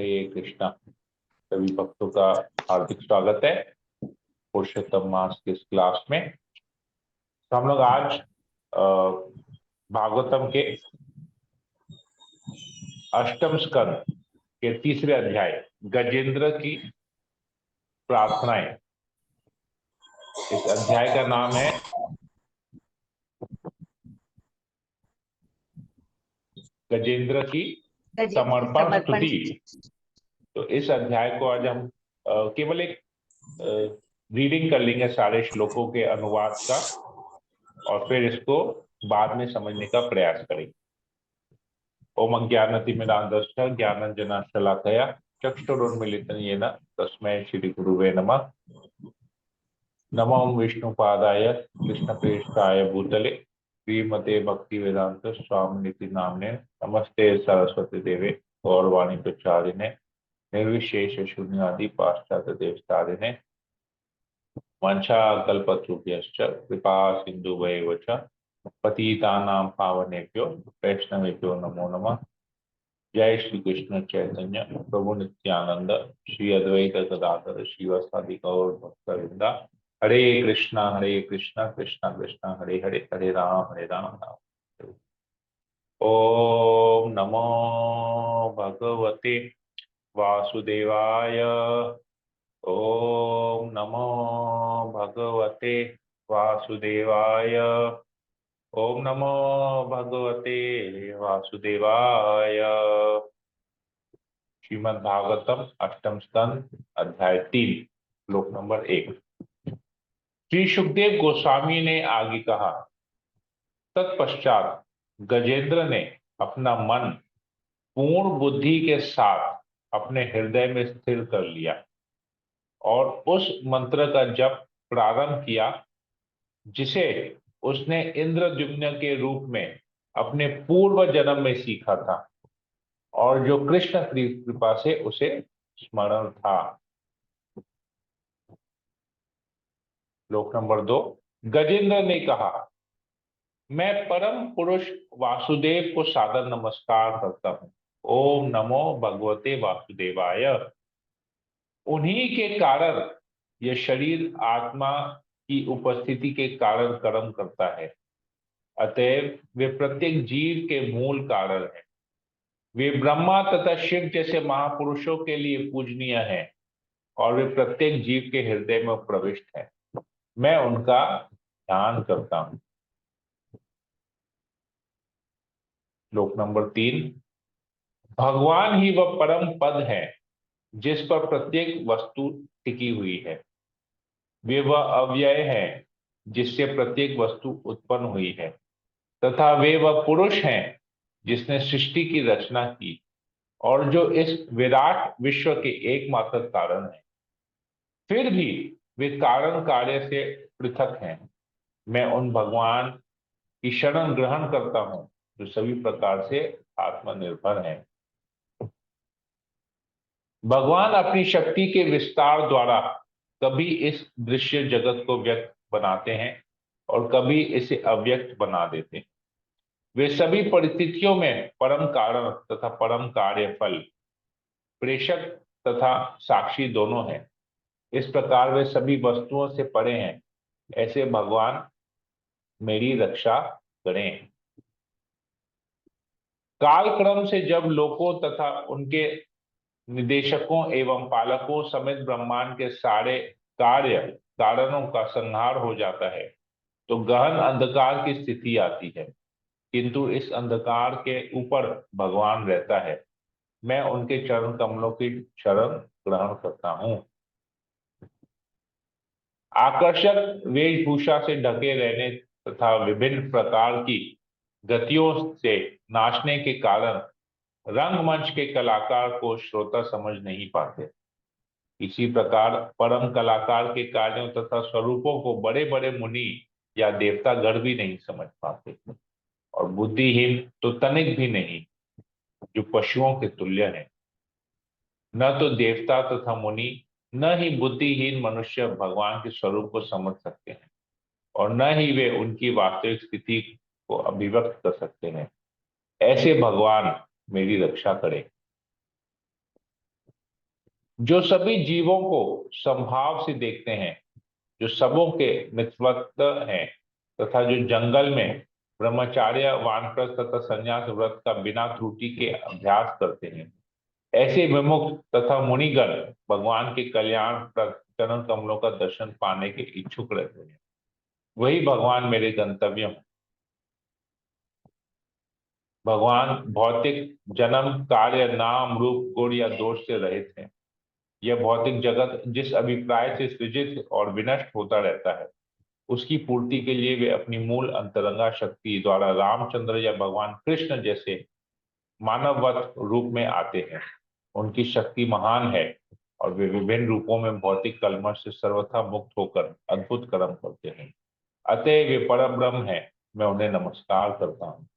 हरे कृष्णा। सभी भक्तों का हार्दिक स्वागत है पुरुषोत्तम मास की इस क्लास में। तो हम लोग आज भागवतम के अष्टम स्कंद के तीसरे अध्याय गजेंद्र की प्रार्थनाएं, इस अध्याय का नाम है गजेंद्र की समर्पण स्तुति। तो इस अध्याय को आज हम केवल एक रीडिंग कर लेंगे सारे श्लोकों के अनुवाद का, और फिर इसको बाद में समझने का प्रयास करेंगे। ओम अज्ञानतिमिरान्धस्य ज्ञानाञ्जनशलाकया चक्षुरुन्मीलितं येन तस्मै श्री गुरुवे नमः। नमो विष्णुपादाय कृष्णप्रेष्ठाय भूतले श्रीमते भक्तिवेदांत स्वामिनिति नाम्ने नमस्ते सरस्वती देवे गौरवाणी प्रचारिणे निर्विशेष शून्यादि पाश्चात्य देवतारिणे वंशाकल्पतरुभ्यश्च कृपा सिन्धुभैव च पतितानां पावनेभ्यो वैष्णवेभ्यो नमो नमः। जय श्री कृष्ण चैतन्य प्रभु नित्यानंद श्री अद्वैत गदाधर श्रीवासादि गौर भक्तवृंदा। हरे कृष्णा कृष्णा कृष्णा हरे हरे, हरे राम राम हरे। ओम नमो भगवते वासुदेवाय। ओम नमो भगवते वासुदेवाय। ओम नमो भगवते वासुदेवाय। श्रीमद् भागवतम अष्टम स्कंद अध्याय 3 श्लोक नंबर 1। श्री सुखदेव गोस्वामी ने आगे कहा, तत्पश्चात गजेंद्र ने अपना मन पूर्ण बुद्धि के साथ अपने हृदय में स्थिर कर लिया और उस मंत्र का जप प्रारंभ किया जिसे उसने इंद्रद्युम्न के रूप में अपने पूर्व जन्म में सीखा था और जो कृष्ण की कृपा से उसे स्मरण था। श्लोक नंबर 2। गजेंद्र ने कहा, मैं परम पुरुष वासुदेव को सादर नमस्कार करता हूं। ओम नमो भगवते वासुदेवाय। उन्हीं के कारण यह शरीर आत्मा की उपस्थिति के कारण कर्म करता है, अतएव वे प्रत्येक जीव के मूल कारण है। वे ब्रह्मा तथा शिव जैसे महापुरुषों के लिए पूजनीय हैं और वे प्रत्येक जीव के हृदय में प्रविष्ट हैं। मैं उनका ध्यान करता हूं। श्लोक नंबर 3। भगवान ही वह परम पद है जिस पर प्रत्येक वस्तु टिकी हुई है। वे वह अव्यय है जिससे प्रत्येक वस्तु उत्पन्न हुई है, तथा वे वह पुरुष हैं जिसने सृष्टि की रचना की और जो इस विराट विश्व के एकमात्र कारण है। फिर भी वे कारण कार्य से पृथक हैं। मैं उन भगवान की शरण ग्रहण करता हूं जो सभी प्रकार से आत्मनिर्भर हैं। भगवान अपनी शक्ति के विस्तार द्वारा कभी इस दृश्य जगत को व्यक्त बनाते हैं और कभी इसे अव्यक्त बना देते हैं। वे सभी परिस्थितियों में परम कारण तथा परम कार्य फल, प्रेषक तथा साक्षी दोनों हैं। इस प्रकार वे सभी वस्तुओं से परे हैं। ऐसे भगवान मेरी रक्षा करें। कालक्रम से जब लोकों तथा उनके निदेशकों एवं पालकों समेत ब्रह्मांड के सारे कार्य कारणों का संहार हो जाता है तो गहन अंधकार की स्थिति आती है, किंतु इस अंधकार के ऊपर भगवान रहता है। मैं उनके चरण कमलों की शरण ग्रहण करता हूं। आकर्षक वेशभूषा से ढके रहने तथा विभिन्न प्रकार की गतियों से नाचने के कारण रंगमंच के कलाकार को श्रोता समझ नहीं पाते। इसी प्रकार परम कलाकार के कार्यों तथा स्वरूपों को बड़े बड़े मुनि या देवता गण भी नहीं समझ पाते, और बुद्धिहीन तो तनिक भी नहीं, जो पशुओं के तुल्य है। न तो देवता तथा मुनि, न ही बुद्धिहीन मनुष्य भगवान के स्वरूप को समझ सकते हैं, और न ही वे उनकी वास्तविक स्थिति को अभिव्यक्त कर सकते हैं। ऐसे भगवान मेरी रक्षा करें। जो सभी जीवों को समभाव से देखते हैं, जो सबों के मित्रवत हैं, तथा जो जंगल में ब्रह्मचार्य, वानप्रस्थ तथा संन्यास व्रत का बिना त्रुटि के अभ्यास करते हैं, ऐसे विमुक्त तथा मुनिगण भगवान के कल्याण चरण कमलों का दर्शन पाने के इच्छुक रहते हैं। वही भगवान मेरे गंतव्य हैं। भगवान भौतिक जन्म, कार्य, नाम, रूप, गुण या दोष से रहित हैं। यह भौतिक जगत जिस अभिप्राय से सृजित और विनष्ट होता रहता है, उसकी पूर्ति के लिए वे अपनी मूल अंतरंगा शक्ति द्वारा रामचंद्र या भगवान कृष्ण जैसे मानववत रूप में आते हैं। उनकी शक्ति महान है और वे विभिन्न रूपों में भौतिक कलमश से सर्वथा मुक्त होकर अद्भुत कर्म करते हैं। अतः वे परम ब्रह्म है। मैं उन्हें नमस्कार करता हूँ।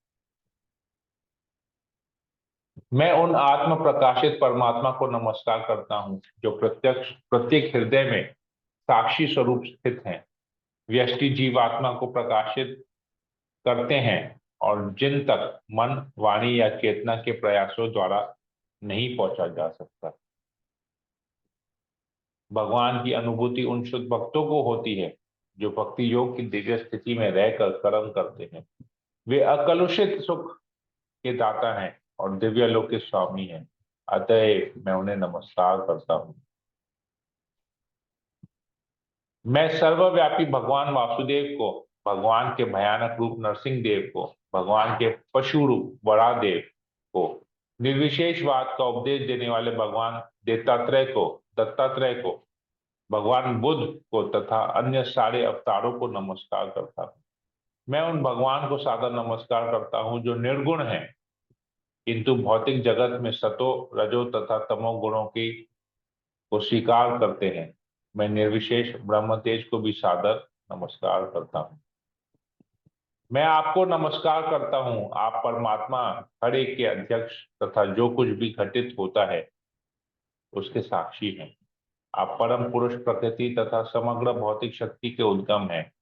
मैं उन आत्म प्रकाशित परमात्मा को नमस्कार करता हूँ जो प्रत्यक्ष प्रत्येक हृदय में साक्षी स्वरूप स्थित हैं, व्यष्टि जीवात्मा को प्रकाशित करते हैं और जिन तक मन, वाणी या चेतना के प्रयासों द्वारा नहीं पहुंचा जा सकता। भगवान की अनुभूति उन शुद्ध भक्तों को होती है जो भक्ति योग की दिव्य स्थिति में रहकर कर्म करते हैं। वे अकलुषित सुख के दाता हैं और दिव्य लोक के स्वामी हैं। अतः मैं उन्हें नमस्कार करता हूँ। मैं सर्वव्यापी भगवान वासुदेव को, भगवान के भयानक रूप नरसिंह देव को, भगवान के पशु रूप वरादेव को, निर्विशेषवाद का उपदेश देने वाले भगवान दत्तात्रेय को, भगवान बुद्ध को तथा अन्य सारे अवतारों को नमस्कार करता हूँ। मैं उन भगवान को सादर नमस्कार करता हूँ जो निर्गुण हैं, किंतु भौतिक जगत में सतो, रजो तथा तमो गुणों की को स्वीकार करते हैं। मैं निर्विशेष ब्रह्म तेज को भी सादर नमस्कार करता हूँ। मैं आपको नमस्कार करता हूँ। आप परमात्मा हर एक के अध्यक्ष तथा जो कुछ भी घटित होता है उसके साक्षी हैं। आप परम पुरुष प्रकृति तथा समग्र भौतिक शक्ति के उद्गम हैं।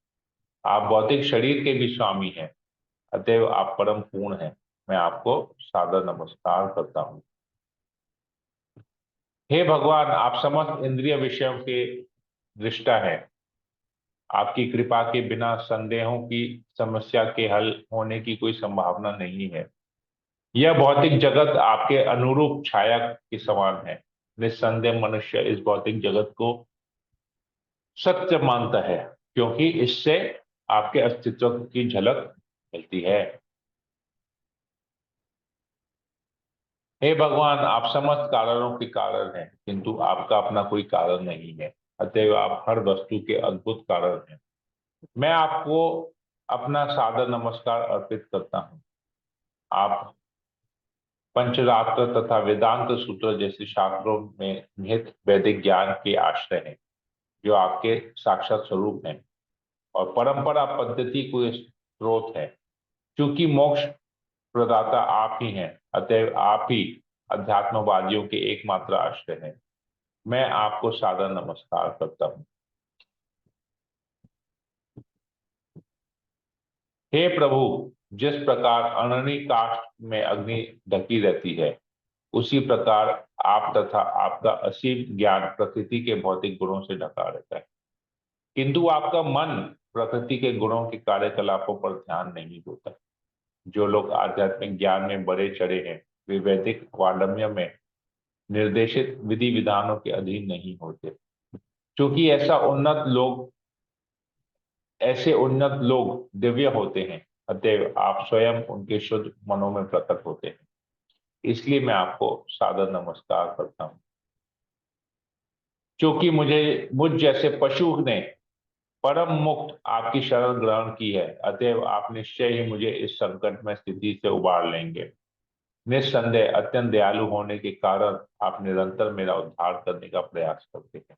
आप भौतिक शरीर के भी स्वामी हैं। अतएव आप परम पूर्ण हैं। मैं आपको सादर नमस्कार करता हूँ। हे भगवान, आप समस्त इंद्रिय विषयों के दृष्टा हैं। आपकी कृपा के बिना संदेहों की समस्या के हल होने की कोई संभावना नहीं है। यह भौतिक जगत आपके अनुरूप छाया के समान है। निस्संदेह मनुष्य इस भौतिक जगत को सत्य मानता है, क्योंकि इससे आपके अस्तित्व की झलक मिलती है। हे भगवान, आप समस्त कारणों के कारण हैं, किंतु आपका अपना कोई कारण नहीं है। अतएव आप हर वस्तु के अद्भुत कारण हैं। मैं आपको अपना सादर नमस्कार अर्पित करता हूँ। आप पंचरात्र तथा वेदांत सूत्र जैसे शास्त्रों में निहित वैदिक ज्ञान के आश्रय हैं, जो आपके साक्षात स्वरूप हैं और परंपरा पद्धति को स्रोत है। क्योंकि मोक्ष प्रदाता आप ही हैं, अतएव आप ही अध्यात्मवादियों के एकमात्र आश्रय हैं। मैं आपको सादर नमस्कार करता हूँ। हे प्रभु, जिस प्रकार अननी काष्ठ में अग्नि ढकी रहती है, उसी प्रकार आप तथा आपका असीम ज्ञान प्रकृति के भौतिक गुणों से ढका रहता है, किंतु आपका मन प्रकृति के गुणों के कार्यकलापों पर ध्यान नहीं देता। जो लोग आध्यात्मिक ज्ञान में बड़े चढ़े हैं, वे वैदिक वाङ्मय में निर्देशित विधि विधानों के अधीन नहीं होते। क्योंकि ऐसे उन्नत लोग दिव्य होते हैं, अतएव आप स्वयं उनके शुद्ध मनों में प्रकट होते हैं। इसलिए मैं आपको सादर नमस्कार करता हूँ। क्योंकि मुझ जैसे पशु ने परम मुक्त आपकी शरण ग्रहण की है, अतएव आप निश्चय ही मुझे इस संकट में स्थिति से उबार लेंगे। निस्संदेह अत्यंत दयालु होने के कारण आप निरंतर मेरा उद्धार करने का प्रयास करते हैं।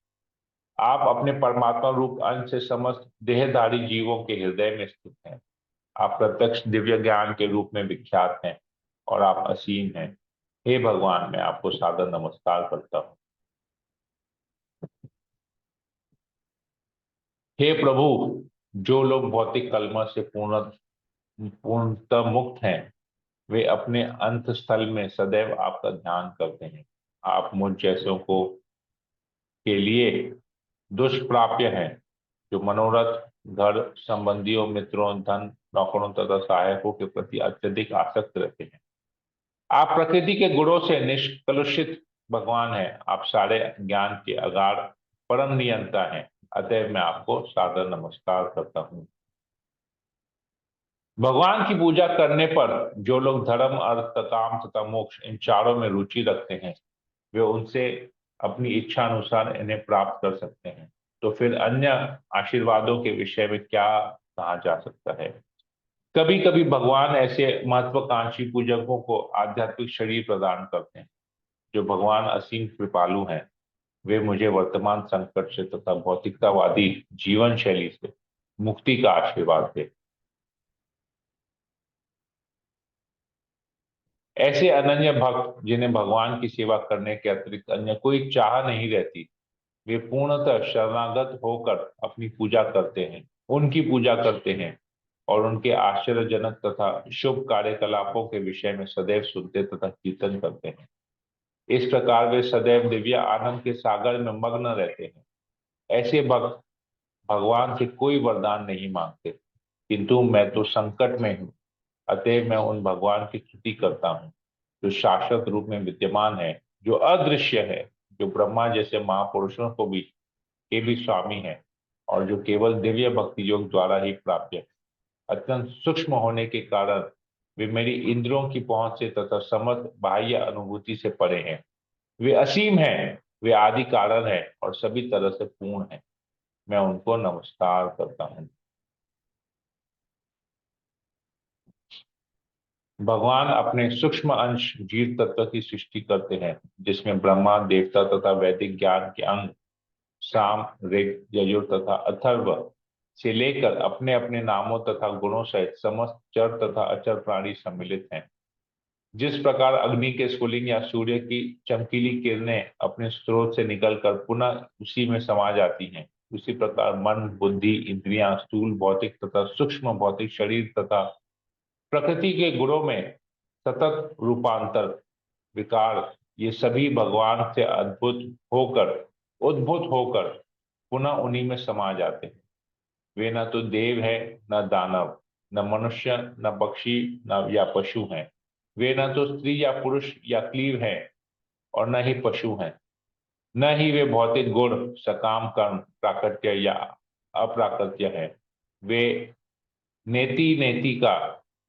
आप अपने परमात्मा रूप अंश से समस्त देहधारी जीवों के हृदय में स्थित हैं। आप प्रत्यक्ष दिव्य ज्ञान के रूप में विख्यात हैं और आप असीम हैं। हे भगवान, मैं आपको सादर नमस्कार करता हूँ। हे प्रभु, जो लोग भौतिक कलमश से पूर्णतः मुक्त हैं, वे अपने अंत स्थल में सदैव आपका ध्यान करते हैं। आप मुझ जैसों को के लिए दुष्प्राप्य हैं, जो मनोरथ, घर, संबंधियों, मित्रों, धन, नौकरों तथा सहायकों के प्रति अत्यधिक आसक्त रहते हैं। आप प्रकृति के गुणों से निष्कलुषित भगवान हैं। आप सारे ज्ञान के अगाध परम नियंता हैं। अतः मैं आपको सादर नमस्कार करता हूँ। भगवान की पूजा करने पर जो लोग धर्म, अर्थ, काम तथा मोक्ष इन चारों में रुचि रखते हैं, वे उनसे अपनी इच्छा अनुसार इन्हें प्राप्त कर सकते हैं। तो फिर अन्य आशीर्वादों के विषय में क्या कहा जा सकता है? कभी कभी भगवान ऐसे महत्वाकांक्षी पूजकों को आध्यात्मिक शरीर प्रदान करते हैं। जो भगवान असीम कृपालु हैं, वे मुझे वर्तमान संकट से तथा भौतिकतावादी जीवन शैली से मुक्ति का आशीर्वाद दे। ऐसे अनन्य भक्त जिन्हें भगवान की सेवा करने के अतिरिक्त अन्य कोई चाह नहीं रहती, वे पूर्णतः शरणागत होकर अपनी पूजा करते हैं, उनकी पूजा करते हैं और उनके आश्चर्यजनक तथा शुभ कार्यकलापों के विषय में सदैव सुनते तथा कीर्तन करते हैं। इस प्रकार वे सदैव दिव्य आनंद के सागर में मग्न रहते हैं। ऐसे भक्त भगवान से कोई वरदान नहीं मांगते, किंतु मैं तो संकट में हूँ, अतः मैं उन भगवान की स्तुति करता हूँ जो शाश्वत रूप में विद्यमान है, जो अदृश्य है, जो ब्रह्मा जैसे महापुरुषों को भी के भी स्वामी है और जो केवल दिव्य भक्ति योग द्वारा ही प्राप्य है। अत्यंत सूक्ष्म होने के कारण वे मेरी इंद्रियों की पहुंच से तथा समस्त बाह्य अनुभूति से परे हैं। वे असीम हैं, वे आदि कारण है और सभी तरह से पूर्ण है। मैं उनको नमस्कार करता हूँ। भगवान अपने सूक्ष्म अंश जीव तत्व की सृष्टि करते हैं, जिसमें ब्रह्मा, देवता तथा वैदिक ज्ञान के अंग साम, ऋग, यजुर तथा अथर्व से लेकर अपने अपने नामों तथा गुणों सहित समस्त चर तथा अचर प्राणी सम्मिलित हैं। जिस प्रकार अग्नि के स्फुलिंग या सूर्य की चमकीली किरणें अपने स्रोत से निकलकर पुनः उसी में समा जाती हैं, उसी प्रकार मन, बुद्धि, इंद्रियां, स्थूल भौतिक तथा सूक्ष्म भौतिक शरीर तथा प्रकृति के गुणों में सतत रूपांतर, विकार, ये सभी भगवान से उद्भूत होकर पुनः उन्हीं में समा जाते हैं। वे न तो देव है, न दानव, न मनुष्य, न पक्षी, न या पशु हैं। वे न तो स्त्री या पुरुष या क्लीव हैं और न ही पशु हैं। न ही वे भौतिक गुण, सकाम कर्म, प्राकृत्य या अप्राकृत्य है। वे नेति नेति का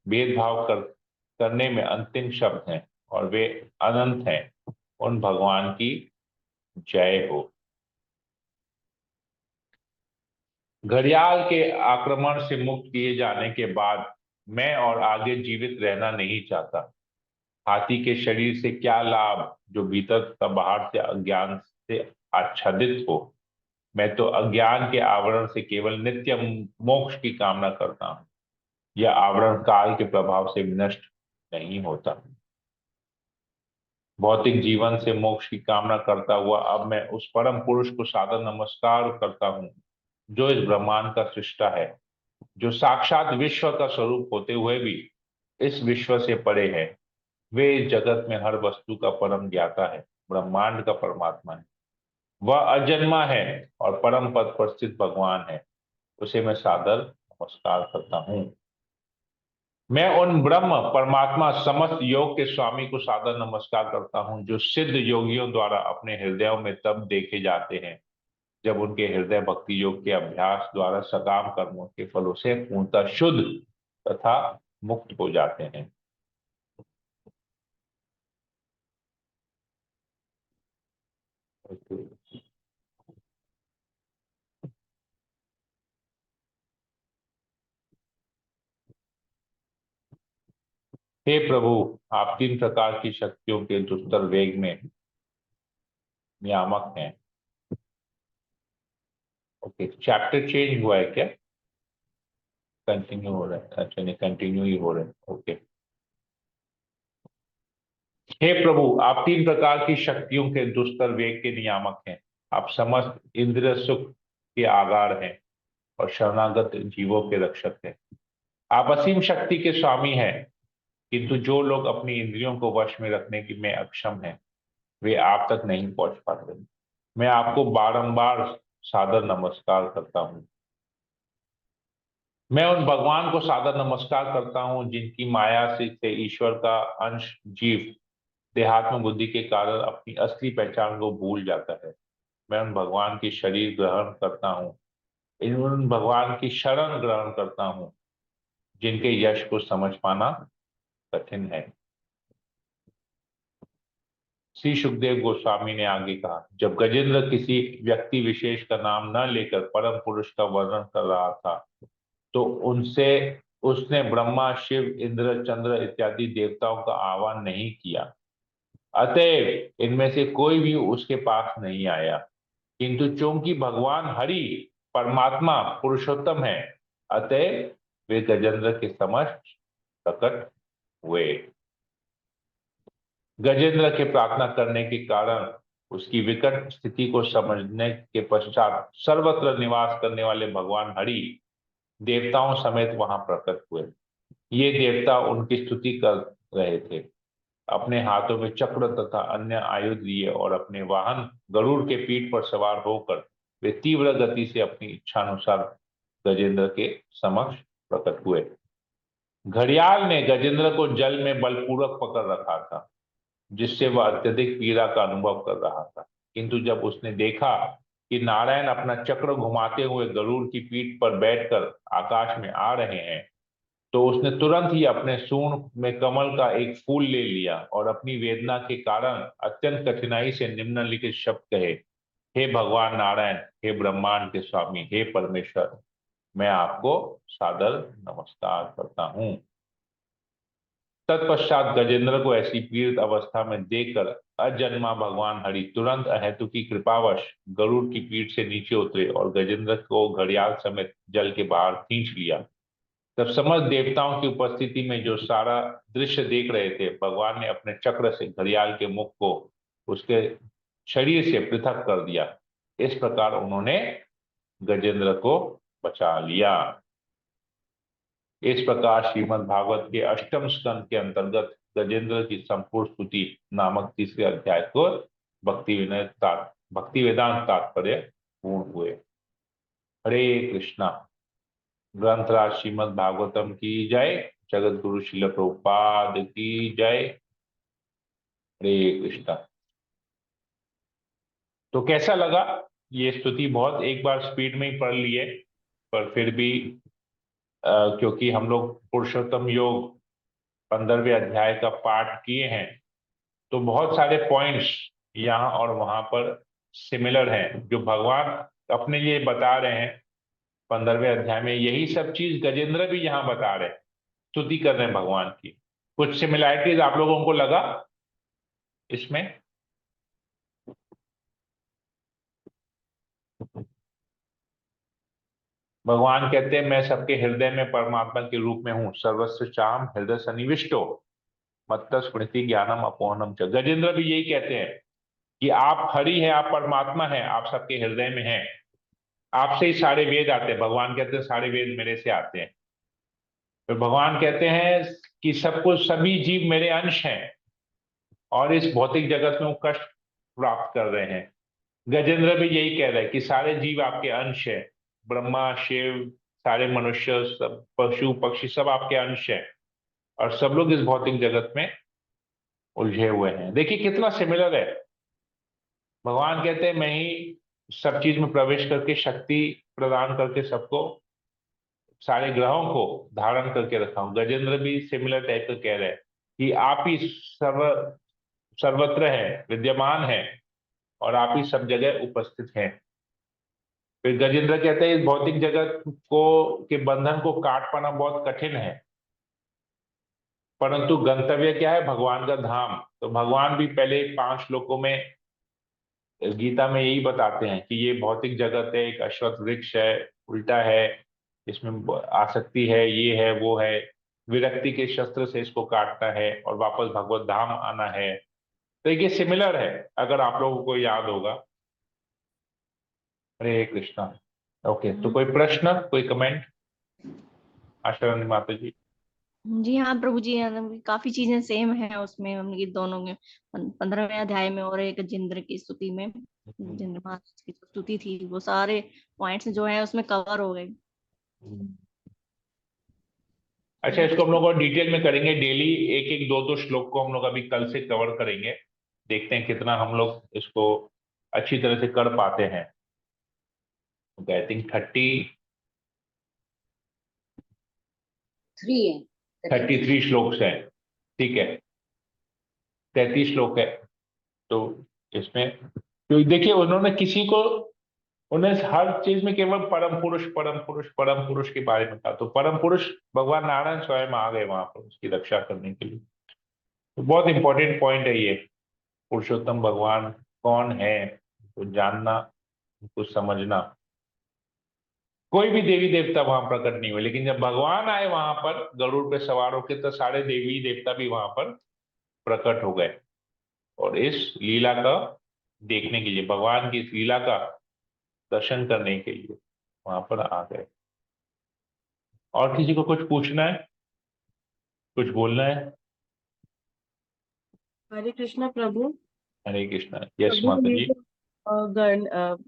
भेदभाव करने में अंतिम शब्द हैं और वे अनंत हैं। उन भगवान की जय हो। घड़ियाल के आक्रमण से मुक्त किए जाने के बाद मैं और आगे जीवित रहना नहीं चाहता। हाथी के शरीर से क्या लाभ जो भीतर तथा बाहर से अज्ञान से आच्छादित हो। मैं तो अज्ञान के आवरण से केवल नित्य मोक्ष की कामना करता हूँ। यह आवरण काल के प्रभाव से विनष्ट नहीं होता। भौतिक जीवन से मोक्ष की कामना करता हुआ अब मैं उस परम पुरुष को सादर नमस्कार करता हूँ जो इस ब्रह्मांड का सृष्टा है, जो साक्षात विश्व का स्वरूप होते हुए भी इस विश्व से परे है। वे इस जगत में हर वस्तु का परम ज्ञाता है, ब्रह्मांड का परमात्मा है। वह अजन्मा है और परम पद पर स्थित भगवान है। उसे मैं सादर नमस्कार करता हूँ। मैं उन ब्रह्म परमात्मा समस्त योग के स्वामी को सादर नमस्कार करता हूँ जो सिद्ध योगियों द्वारा अपने हृदयों में तब देखे जाते हैं जब उनके हृदय भक्ति योग के अभ्यास द्वारा सकाम कर्मों के फलों से पूर्णतः शुद्ध तथा मुक्त हो जाते हैं। हे प्रभु, आप तीन प्रकार की शक्तियों के दुस्तर वेग में नियामक हैं। ओके, चैप्टर चेंज हुआ है क्या? कंटिन्यू हो रहा है? अच्छा, नहीं, कंटिन्यू ही हो रहा है। ओके। हे प्रभु, आप तीन प्रकार की शक्तियों के दुस्तर वेग के नियामक हैं। आप समस्त इंद्रिय सुख के आगार हैं और शरणागत जीवों के रक्षक हैं। आप असीम शक्ति के स्वामी हैं, किंतु जो लोग अपनी इंद्रियों को वश में रखने की में अक्षम हैं, वे आप तक नहीं पहुंच पाते। मैं आपको बारंबार सादर नमस्कार करता हूँ। मैं उन भगवान को सादर नमस्कार करता हूँ जिनकी माया से ईश्वर का अंश जीव देहात्म बुद्धि के कारण अपनी असली पहचान को भूल जाता है। मैं उन भगवान की शरीर ग्रहण करता हूँ, इन उन भगवान की शरण ग्रहण करता हूँ जिनके यश को समझ पाना कठिन है। श्री सुखदेव गोस्वामी ने आगे कहा, जब गजेंद्र किसी व्यक्ति विशेष का नाम न लेकर परम पुरुष का वर्णन कर रहा था तो उनसे उसने ब्रह्मा, शिव, इंद्र, चंद्र इत्यादि देवताओं का आह्वान नहीं किया। अतएव इनमें से कोई भी उसके पास नहीं आया, किंतु चूंकि भगवान हरि परमात्मा पुरुषोत्तम है, अतएव वे गजेंद्र के समक्ष प्रकट हुए। गजेंद्र के प्रार्थना करने के कारण उसकी विकट स्थिति को समझने के पश्चात सर्वत्र निवास करने वाले भगवान हरि देवताओं समेत वहां प्रकट हुए। ये देवता उनकी स्तुति कर रहे थे। अपने हाथों में चक्र तथा अन्य आयुध लिए और अपने वाहन गरुड़ के पीठ पर सवार होकर वे तीव्र गति से अपनी इच्छानुसार गजेंद्र के समक्ष प्रकट हुए। घड़ियाल ने गजेंद्र को जल में बलपूर्वक पकड़ रखा था, जिससे वह अत्यधिक पीड़ा का अनुभव कर रहा था। किंतु जब उसने देखा कि नारायण अपना चक्र घुमाते हुए गरुड़ की पीठ पर बैठकर आकाश में आ रहे हैं, तो उसने तुरंत ही अपने सूंड में कमल का एक फूल ले लिया और अपनी वेदना के कारण अत्यंत कठिनाई से निम्नलिखित शब्द कहे, हे भगवान नारायण, हे ब्रह्मांड के स्वामी, हे परमेश्वर, मैं आपको सादर नमस्कार करता हूँ। तत्पश्चात गजेंद्र को ऐसी पीड़ित अवस्था में देखकर अजन्मा भगवान हरि तुरंत अहेतु की कृपावश गरुड़ की पीठ से नीचे उतरे और गजेंद्र को घड़ियाल समेत जल के बाहर खींच लिया। तब समस्त देवताओं की उपस्थिति में जो सारा दृश्य देख रहे थे, भगवान ने अपने चक्र से घड़ियाल के मुख को उसके शरीर से पृथक कर दिया। इस प्रकार उन्होंने गजेंद्र को बचा लिया। इस प्रकार श्रीमद् भागवत के अष्टम स्कंद के अंतर्गत गजेंद्र की संपूर्ण स्तुति नामक तीसरे अध्याय को भक्ति वेदांत तात्पर्य पूर्ण हुए। हरे कृष्णा। ग्रंथराज श्रीमद् भागवतम की जय। जगत गुरु श्रील प्रभुपाद की जय। हरे कृष्णा। तो कैसा लगा ये स्तुति? बहुत एक बार स्पीड में ही पढ़ लिए, पर फिर भी क्योंकि हम लोग पुरुषोत्तम योग 15वें अध्याय का पाठ किए हैं, तो बहुत सारे पॉइंट्स यहाँ और वहां पर सिमिलर हैं जो भगवान अपने लिए बता रहे हैं। 15वें अध्याय में यही सब चीज गजेंद्र भी यहाँ बता रहे हैं, स्तुति कर रहे हैं भगवान की। कुछ सिमिलैरिटीज आप लोगों को लगा इसमें? भगवान कहते हैं, मैं सबके हृदय में परमात्मा के रूप में हूं, सर्वस्व चाहम हृदय सन्निविष्टो मत्त स्मृति ज्ञानम अपोहनम च। गजेंद्र भी यही कहते हैं कि आप हरि हैं, आप परमात्मा हैं, आप सबके हृदय में हैं, आपसे ही सारे वेद आते हैं। भगवान कहते हैं सारे वेद मेरे से आते हैं। तो भगवान कहते हैं कि सब कुछ, सभी जीव मेरे अंश हैं और इस भौतिक जगत में वो कष्ट प्राप्त कर रहे हैं। गजेंद्र भी यही कह रहे हैं कि सारे जीव आपके अंश है। ब्रह्मा, शिव, सारे मनुष्य, सब पशु पक्षी सब आपके अंश हैं और सब लोग इस भौतिक जगत में उलझे हुए हैं। देखिए कितना सिमिलर है। भगवान कहते हैं मैं ही सब चीज में प्रवेश करके शक्ति प्रदान करके सबको, सारे ग्रहों को धारण करके रखा हूं। गजेंद्र भी सिमिलर टाइप का कह रहे हैं कि आप ही सर्वत्र है, विद्यमान है और आप ही सब जगह उपस्थित हैं। फिर गजेंद्र कहते हैं इस भौतिक जगत को के बंधन को काट पाना बहुत कठिन है, परंतु गंतव्य क्या है? भगवान का धाम। तो भगवान भी पहले 5 श्लोकों में गीता में यही बताते हैं कि ये भौतिक जगत है, एक अश्वत्थ वृक्ष है, उल्टा है, इसमें आसक्ति है, ये है, वो है, विरक्ति के शस्त्र से इसको काटना है और वापस भगवत धाम आना है। तो ये सिमिलर है, अगर आप लोगों को याद होगा। हरे कृष्णा। ओके, तो कोई प्रश्न, कोई कमेंट? आशा रानी माता जी। जी हाँ प्रभु जी, काफी चीजें सेम है उसमें, हम ये दोनों में 15वें अध्याय में और एक गजेंद्र की स्तुति में, हम्म, गजेंद्र महाराज की जो स्तुति थी, वो सारे पॉइंट्स जो है उसमें कवर हो गए। हम्म। अच्छा, इसको हम लोग और डिटेल में करेंगे डेली। एक एक दो दो श्लोक को हम लोग अभी कल से कवर करेंगे। देखते हैं कितना हम लोग इसको अच्छी तरह से कर पाते हैं। आई थिंक 3 है। 33 श्लोक है। ठीक है, 33 श्लोक है। तो इसमें तो देखिए, उन्होंने किसी को, उन्हें हर चीज में केवल परम पुरुष परम पुरुष परम पुरुष के बारे में कहा। तो परम पुरुष भगवान नारायण स्वयं आ गए वहां पर उसकी रक्षा करने के लिए। तो बहुत इंपॉर्टेंट पॉइंट है ये। पुरुषोत्तम भगवान कौन है, तो जानना, उनको समझना। कोई भी देवी देवता वहां प्रकट नहीं हुए, लेकिन जब भगवान आए वहां पर गरुड़ पे सवार होकर, तो सारे देवी देवता भी वहां पर प्रकट हो गए। और इस लीला का देखने के लिए, भगवान की इस लीला का दर्शन करने के लिए वहां पर आ गए। और किसी को कुछ पूछना है, कुछ बोलना है? हरे कृष्णा प्रभु। हरे कृष्णा। यस प्रभु माता ये जी। जो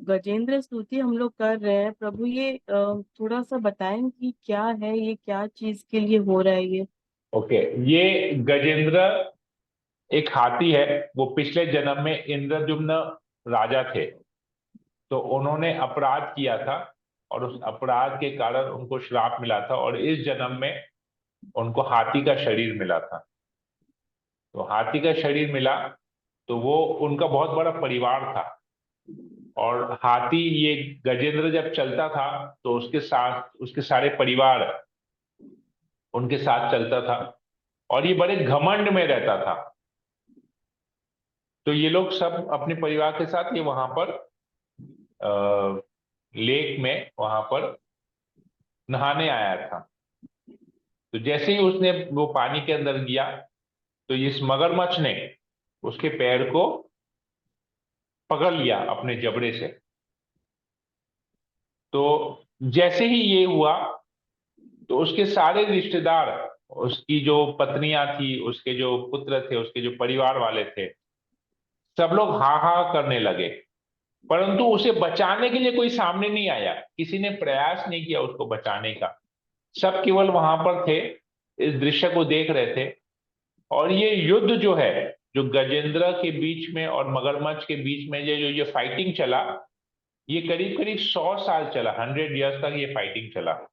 गजेंद्र स्तुति हम लोग कर रहे हैं प्रभु, ये थोड़ा सा बताएं कि क्या है ये, क्या चीज के लिए हो रहा है ये। ओके, ये गजेंद्र एक हाथी है। वो पिछले जन्म में इंद्रद्युम्न राजा थे। तो उन्होंने अपराध किया था, और उस अपराध के कारण उनको श्राप मिला था, और इस जन्म में उनको हाथी का शरीर मिला था। तो हाथी का शरीर मिला, तो वो उनका बहुत बड़ा परिवार था। और हाथी, ये गजेंद्र जब चलता था, तो उसके साथ उसके सारे परिवार उनके साथ चलता था। और ये बड़े घमंड में रहता था। तो ये लोग सब अपने परिवार के साथ ये वहां पर लेक में वहां पर नहाने आया था। तो जैसे ही उसने वो पानी के अंदर गया, तो इस मगरमच्छ ने उसके पैर को पकड़ लिया अपने जबड़े से। तो जैसे ही ये हुआ, तो उसके सारे रिश्तेदार, उसकी जो पत्नियां थी, उसके जो पुत्र थे, उसके जो परिवार वाले थे, सब लोग हा हा करने लगे। परंतु उसे बचाने के लिए कोई सामने नहीं आया, किसी ने प्रयास नहीं किया उसको बचाने का। सब केवल वहां पर थे, इस दृश्य को देख रहे थे। और ये युद्ध जो है, जो गजेंद्र के बीच में और मगरमच्छ के बीच में ये फाइटिंग चला, ये करीब करीब 100 साल चला। 100 ईयर्स तक ये फाइटिंग चला।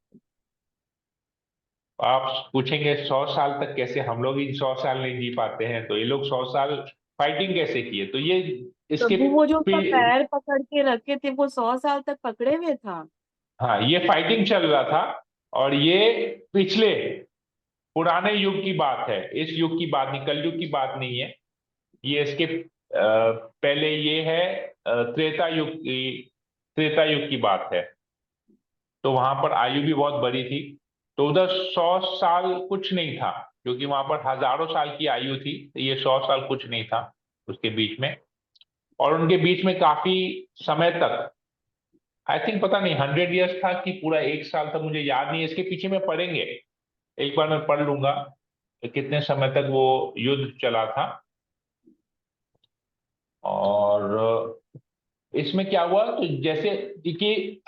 आप पूछेंगे 100 साल तक कैसे, हम लोग ही 100 साल नहीं जी पाते हैं, तो ये लोग 100 साल फाइटिंग कैसे किए? तो ये इसके प्रभु वो जो उसका पी- पैर पकड़ के रखे थे वो 100 साल तक पकड़े हुए था। हाँ, ये फाइटिंग चल रहा था। और ये पिछले पुराने युग की बात है, इस युग की बात नहीं, कलयुग की बात नहीं है। ये इसके पहले ये है, त्रेता युग की बात है। तो वहां पर आयु भी बहुत बड़ी थी। तो उधर 100 साल कुछ नहीं था, क्योंकि वहां पर हजारों साल की आयु थी। तो ये 100 साल कुछ नहीं था उसके बीच में। और उनके बीच में काफी समय तक, आई थिंक पता नहीं 100 ईयर्स था कि पूरा 1 साल था, मुझे याद नहीं है। इसके पीछे में पढ़ेंगे, एक बार मैं पढ़ लूंगा कि कितने समय तक वो युद्ध चला था। और इसमें क्या हुआ, तो जैसे कि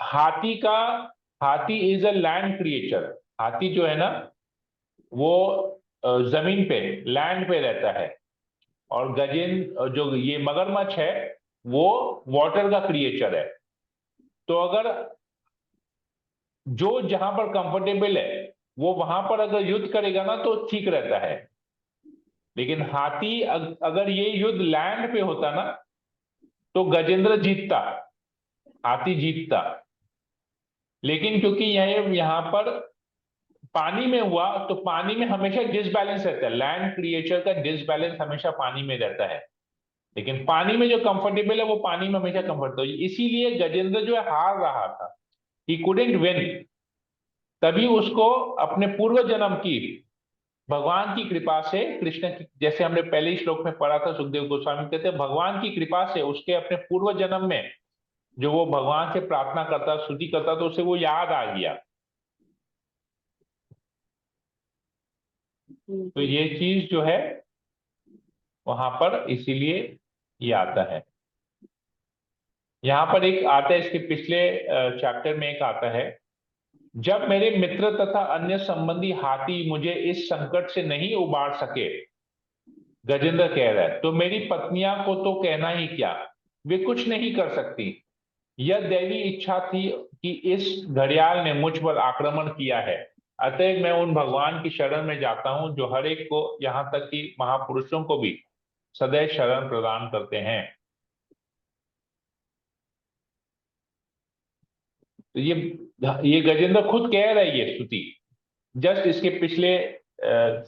हाथी इज अ लैंड क्रिएचर। हाथी जो है ना, वो जमीन पे, लैंड पे रहता है। और जो ये मगरमच्छ है, वो वाटर का क्रिएचर है। तो अगर जो जहां पर कंफर्टेबल है, वो वहां पर अगर युद्ध करेगा ना, तो ठीक रहता है। लेकिन हाथी अगर ये युद्ध लैंड पे होता ना, तो गजेंद्र जीतता, हाथी जीतता। लेकिन क्योंकि यह यहाँ पर पानी में हुआ, तो पानी में हमेशा डिसबैलेंस रहता है। लैंड क्रिएचर का डिसबैलेंस हमेशा पानी में रहता है। लेकिन पानी में जो कंफर्टेबल है, वो पानी में हमेशा कंफर्टेबल, इसीलिए गजेंद्र जो है हार रहा था। ही कुडेंट विन। तभी उसको अपने पूर्व जन्म की, भगवान की कृपा से, कृष्ण की, जैसे हमने पहले ही श्लोक में पढ़ा था, सुखदेव गोस्वामी कहते हैं, भगवान की कृपा से उसके अपने पूर्व जन्म में जो वो भगवान से प्रार्थना करता, स्तुति करता, तो उसे वो याद आ गया। तो ये चीज जो है वहां पर इसीलिए ये आता है। यहाँ पर एक आता है, इसके पिछले चैप्टर में एक आता है, जब मेरे मित्र तथा अन्य संबंधी हाथी मुझे इस संकट से नहीं उबार सके, गजेंद्र कह रहा है, तो मेरी पत्नियां को तो कहना ही क्या, वे कुछ नहीं कर सकती। यह दैवी इच्छा थी कि इस घड़ियाल ने मुझ पर आक्रमण किया है, अतः मैं उन भगवान की शरण में जाता हूं जो हर एक को, यहां तक कि महापुरुषों को भी सदैव शरण प्रदान करते हैं। तो ये गजेंद्र खुद कह रहा है ये स्तुति, जस्ट इसके पिछले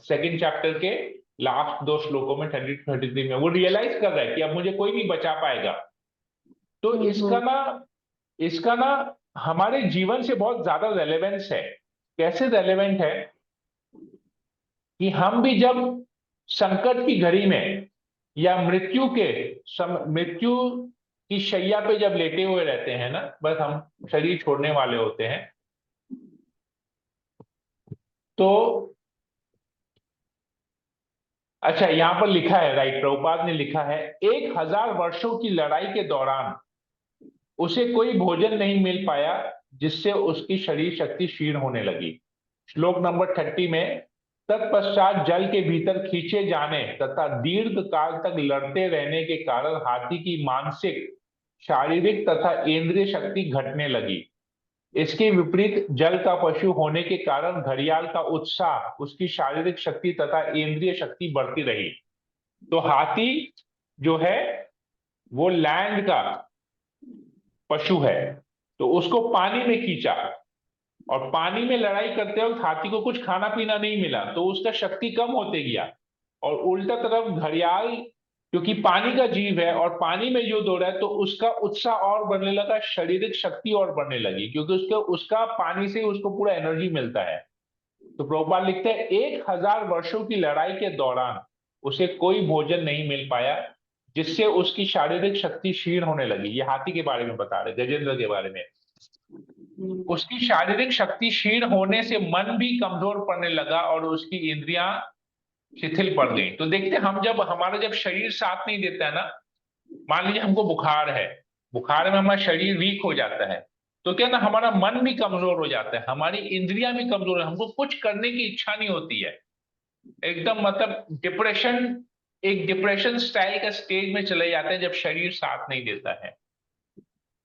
सेकंड चैप्टर के लास्ट दो श्लोकों में 30-33 में वो रियलाइज कर रहा है कि अब मुझे कोई नहीं बचा पाएगा। तो इसका ना हमारे जीवन से बहुत ज्यादा रेलेवेंस है। कैसे रेलेवेंट है कि हम भी जब संकट की घड़ी में या मृत्यु की शैया पे जब लेटे हुए रहते हैं ना, बस हम शरीर छोड़ने वाले होते हैं, तो अच्छा यहां पर लिखा है, राइट, प्रभुपाद ने लिखा है, 1000 वर्षों की लड़ाई के दौरान उसे कोई भोजन नहीं मिल पाया जिससे उसकी शरीर शक्ति क्षीण होने लगी। श्लोक नंबर 30 में, तत्पश्चात जल के भीतर खींचे जाने तथा दीर्घ काल तक लड़ते रहने के कारण हाथी की मानसिक, शारीरिक तथा इंद्रिय शक्ति घटने लगी। इसके विपरीत जल का पशु होने के कारण घड़ियाल का उत्साह, उसकी शारीरिक शक्ति तथा इंद्रिय शक्ति बढ़ती रही। तो हाथी जो है वो लैंड का पशु है, तो उसको पानी में खींचा, और पानी में लड़ाई करते वक्त हाथी को कुछ खाना पीना नहीं मिला, तो उसका शक्ति कम होते गया। और उल्टा तरफ घड़ियाल, क्योंकि पानी का जीव है और पानी में युद्ध हो रहा है, तो उसका उत्साह और बढ़ने लगा, शारीरिक शक्ति और बढ़ने लगी, क्योंकि उसका पानी से उसको पूरा एनर्जी मिलता है। तो प्रभुपाद लिखते हैं, 1000 वर्षों की लड़ाई के दौरान उसे कोई भोजन नहीं मिल पाया जिससे उसकी शारीरिक शक्ति क्षीण होने लगी। ये हाथी के बारे में बता रहे, गजेंद्र के बारे में। उसकी शारीरिक शक्ति क्षीण होने से मन भी कमजोर पड़ने लगा और उसकी इंद्रियां शिथिल पड़ गई। तो देखते हम जब शरीर साथ नहीं देता है ना, मान लीजिए हमको बुखार है, बुखार में हमारा शरीर वीक हो जाता है, तो क्या ना हमारा मन भी कमजोर हो जाता है, हमारी इंद्रियां भी कमजोर है, हमको कुछ करने की इच्छा नहीं होती है, एकदम मतलब एक डिप्रेशन स्टाइल का स्टेज में चले जाते हैं जब शरीर साथ नहीं देता है।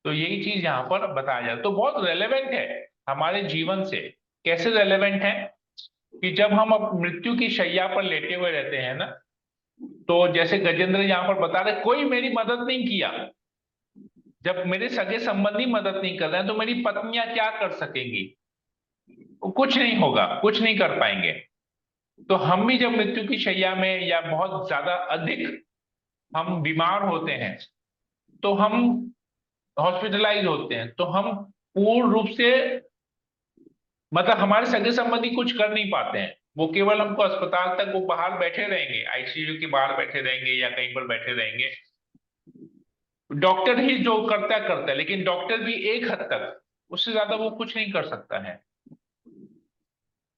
तो यही चीज यहाँ पर बताया जाए तो बहुत रेलेवेंट है हमारे जीवन से। कैसे रेलेवेंट है कि जब हम अब मृत्यु की शैया पर लेटे हुए रहते हैं ना, तो जैसे गजेंद्र यहाँ पर बता रहे, कोई मेरी मदद नहीं किया, जब मेरे सगे संबंधी मदद नहीं कर रहे हैं तो मेरी पत्नियां क्या कर सकेंगी, कुछ नहीं होगा, कुछ नहीं कर पाएंगे। तो हम भी जब मृत्यु की शैया में या बहुत ज्यादा अधिक हम बीमार होते हैं, तो हम हॉस्पिटलाइज होते हैं, तो हम पूर्ण रूप से मतलब हमारे सगे संबंधी कुछ कर नहीं पाते हैं, वो केवल हमको अस्पताल तक वो बाहर बैठे रहेंगे, आईसीयू के बाहर बैठे रहेंगे या कहीं पर बैठे रहेंगे, डॉक्टर ही जो करता है, लेकिन डॉक्टर भी एक हद तक, उससे ज्यादा वो कुछ नहीं कर सकता है।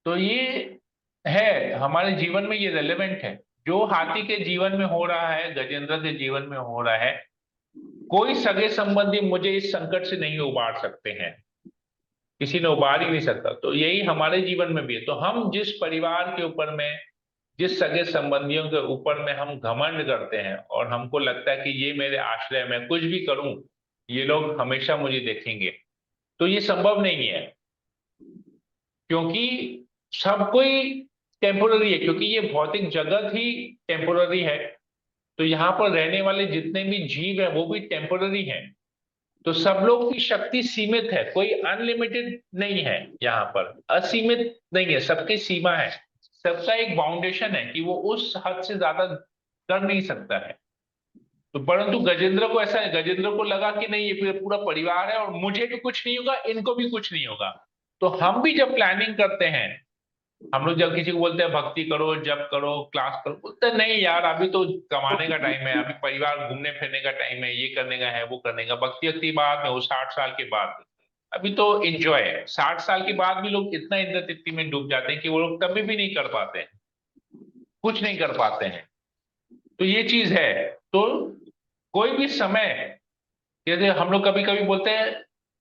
तो ये है हमारे जीवन में, ये रेलेवेंट है जो हाथी के जीवन में हो रहा है, गजेंद्र के जीवन में हो रहा है। कोई सगे संबंधी मुझे इस संकट से नहीं उबार सकते हैं, किसी ने उबार ही नहीं सकता। तो यही हमारे जीवन में भी है। तो हम जिस परिवार के ऊपर में, जिस सगे संबंधियों के ऊपर में हम घमंड करते हैं और हमको लगता है कि ये मेरे आश्रय में, कुछ भी करूं ये लोग हमेशा मुझे देखेंगे, तो ये संभव नहीं है, क्योंकि सब कोई टेम्पोररी है, क्योंकि ये भौतिक जगत ही टेम्पोररी है। तो यहाँ पर रहने वाले जितने भी जीव है वो भी टेम्पोररी हैं। तो सब लोग की शक्ति सीमित है, कोई अनलिमिटेड नहीं है, यहाँ पर असीमित नहीं है, सबकी सीमा है, सबका एक बाउंडेशन है कि वो उस हद से ज्यादा कर नहीं सकता है। तो परंतु गजेंद्र को ऐसा है, गजेंद्र को लगा कि नहीं ये पूरा परिवार है और मुझे भी कुछ नहीं होगा, इनको भी कुछ नहीं होगा। तो हम भी जब प्लानिंग करते हैं, हम लोग जब किसी को बोलते हैं भक्ति करो, जप करो, क्लास करो, बोलते हैं नहीं यार अभी तो कमाने का टाइम है, अभी परिवार घूमने फिरने का टाइम है, ये करने का है, वो करने का, भक्ति भक्ति बाद में, वो 60 साल के बाद, अभी तो एंजॉय है। 60 साल के बाद भी लोग इतना इंद्र तृप्ति में डूब जाते हैं कि वो लोग कभी भी नहीं कर पाते हैं। कुछ नहीं कर पाते हैं। तो ये चीज है। तो कोई भी समय, जैसे हम लोग कभी कभी बोलते हैं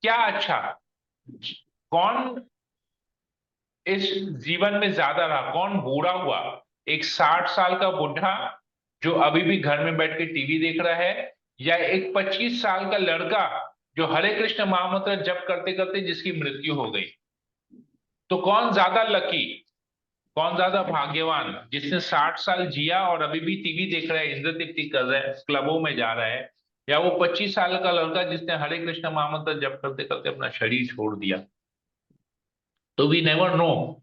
क्या अच्छा, कौन इस जीवन में ज्यादा रहा, कौन बूढ़ा हुआ, एक 60 साल का बुढ़ा जो अभी भी घर में बैठ के टीवी देख रहा है, या एक 25 साल का लड़का जो हरे कृष्ण महामंत्र जप करते करते जिसकी मृत्यु हो गई। तो कौन ज्यादा लकी, कौन ज्यादा भाग्यवान, जिसने 60 साल जिया और अभी भी टीवी देख रहा है, इंद्र तृप्ति कर रहा है, क्लबों में जा रहा है, या वो 25 साल का लड़का जिसने हरे कृष्ण महामंत्र जप करते करते अपना शरीर छोड़ दिया। तो वी नेवर नो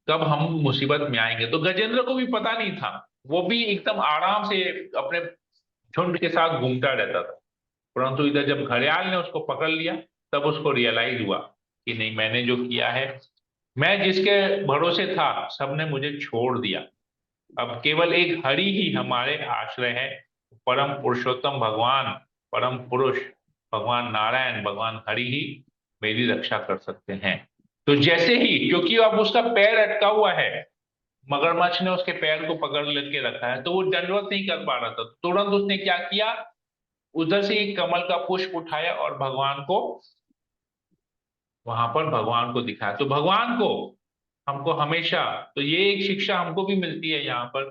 कब हम मुसीबत में आएंगे। तो गजेंद्र को भी पता नहीं था, वो भी एकदम आराम से अपने झुंड के साथ घूमता रहता था। परंतु इधर जब घड़ियाल ने उसको पकड़ लिया, तब उसको रियलाइज हुआ कि नहीं, मैंने जो किया है, मैं जिसके भरोसे था सबने मुझे छोड़ दिया। अब केवल एक हरि ही हमारे आश्रय है, परम पुरुषोत्तम भगवान, परम पुरुष भगवान नारायण, भगवान हरि ही मेरी रक्षा कर सकते हैं। तो जैसे ही, क्योंकि अब उसका पैर अटका हुआ है, मगरमच्छ ने उसके पैर को पकड़ लेके रखा है, तो वो दंडवत नहीं कर पा रहा था। तुरंत उसने क्या किया, उधर से एक कमल का पुष्प उठाया और भगवान को, वहां पर भगवान को दिखाया। तो भगवान को हमको हमेशा, तो ये एक शिक्षा हमको भी मिलती है यहाँ पर,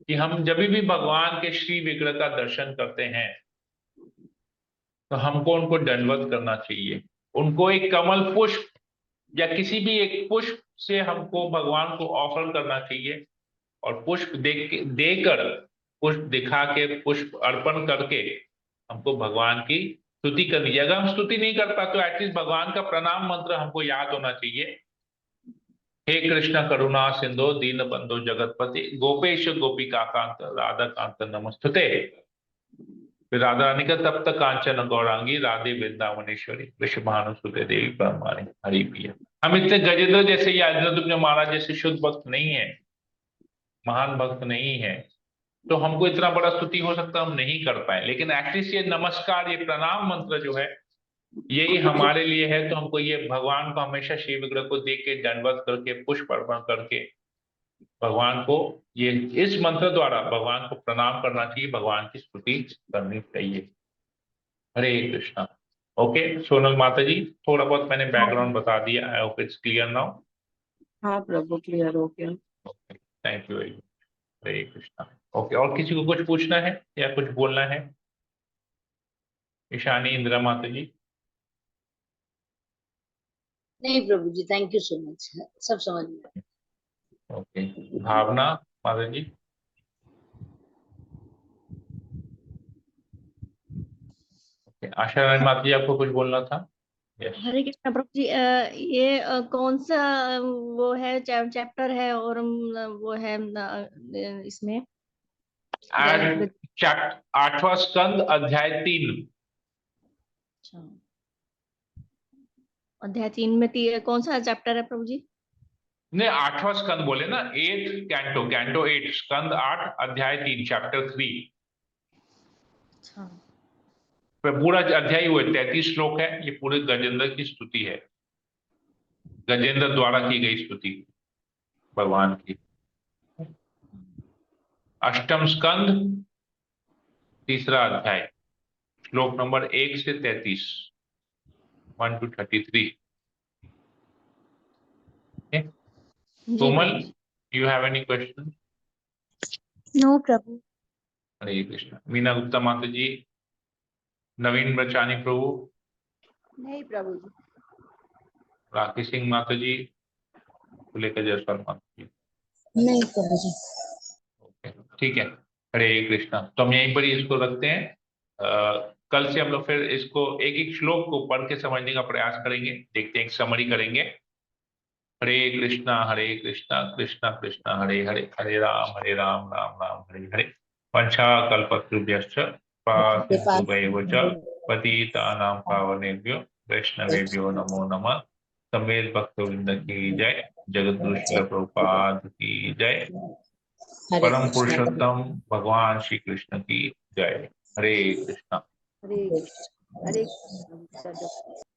कि हम जब भी भगवान के श्री विग्रह का दर्शन करते हैं तो हमको उनको दंडवत करना चाहिए। उनको एक कमल पुष्प या किसी भी एक पुष्प से हमको भगवान को ऑफर करना चाहिए, और पुष्प देकर, पुष्प दिखा के, पुष्प अर्पण करके हमको भगवान की स्तुति करनी चाहिए। अगर हम स्तुति नहीं कर पाते तो एटलीस्ट भगवान का प्रणाम मंत्र हमको याद होना चाहिए। हे कृष्ण करुणा सिंधु दीन बंधु जगतपति गोपेश गोपिका कांत राधा कांत नमस्तुते। फिर राधा रानी का तप्त कांचन गौरांगी राधे वृंदावनेश्वरी वृषभानुसुते देवी परमाणी हरि प्रिय। हम इतने गजेंद्र जैसे या अनिरुद्ध महाराज जैसे शुद्ध भक्त नहीं है, महान भक्त नहीं है, तो हमको इतना बड़ा स्तुति हो सकता है हम नहीं कर पाए, लेकिन एटलीस्ट ये नमस्कार, ये प्रणाम मंत्र जो है, यही हमारे लिए है। तो हमको ये भगवान को हमेशा शिव विग्रह को देख के दंडवत करके, पुष्प अर्पण करके भगवान को, ये इस मंत्र द्वारा भगवान को प्रणाम करना चाहिए, भगवान की स्तुति करनी चाहिए। हरे कृष्णा। ओके सोनल माता जी, थोड़ा बहुत मैंने बैकग्राउंड बता दिया, I hope it's clear now. हाँ प्रभु, क्लियर हो गया। Okay, thank you very much. Hare Krishna. Okay, और किसी को कुछ पूछना है या कुछ बोलना है? ईशानी, इंदिरा माता जी। नहीं प्रभु जी, थैंक यू सो मच, सब समझ में। ओके, भावना माता जी। ओके, आशा रानी माता जी, आपको कुछ बोलना था? यस। हरे कृष्णा प्रभु जी। ये कौन सा वो है, चैप्टर है, और वो है इसमें 8वां स्कंद अध्याय 3। अच्छा, अध्याय 3 में कौन सा चैप्टर है प्रभु जी? नहीं, 8वां स्कंद बोले ना, 8th कैंटो, कैंटो 8, स्कंद 8, अध्याय 3, चैप्टर 3। अच्छा, पूरा अध्याय हुए 33 श्लोक है। ये पूरे गजेंद्र की स्तुति है, गजेंद्र द्वारा की गई स्तुति भगवान की। अष्टम स्कंद, 3रा अध्याय, श्लोक नंबर 1 से 33, 1 to 33। Komal, you have any question? No Prabhu. Hare Krishna. Meena Gupta माता जी, नवीन बचानी प्रभु, नहीं प्रभु जी। राखी सिंह माता जी, लेकर जयसवाल माता जी। नहीं प्रभु जी। ओके, ठीक है। हरे कृष्णा। तो हम यहीं पर ही इसको रखते हैं। कल से हम लोग फिर इसको एक एक श्लोक को पढ़ के समझने का प्रयास करेंगे, देखते हैं, एक समरी करेंगे। हरे कृष्णा कृष्णा कृष्णा हरे हरे, हरे राम राम राम हरे हरे। पंचाकल्पतरुभ्यश्च कृपा सिन्धुभ्यैव च पतितानां पावनेभ्यो वैष्णवेभ्यो नमो नमः। समेत भक्तवृंद की जय, जगद्गुरु श्रील प्रभुपाद की जय, हरे परम कृष्णा। पुरुषोत्तम भगवान श्री कृष्ण की जय। हरे कृष्णा। हरे हरे कृष्ण।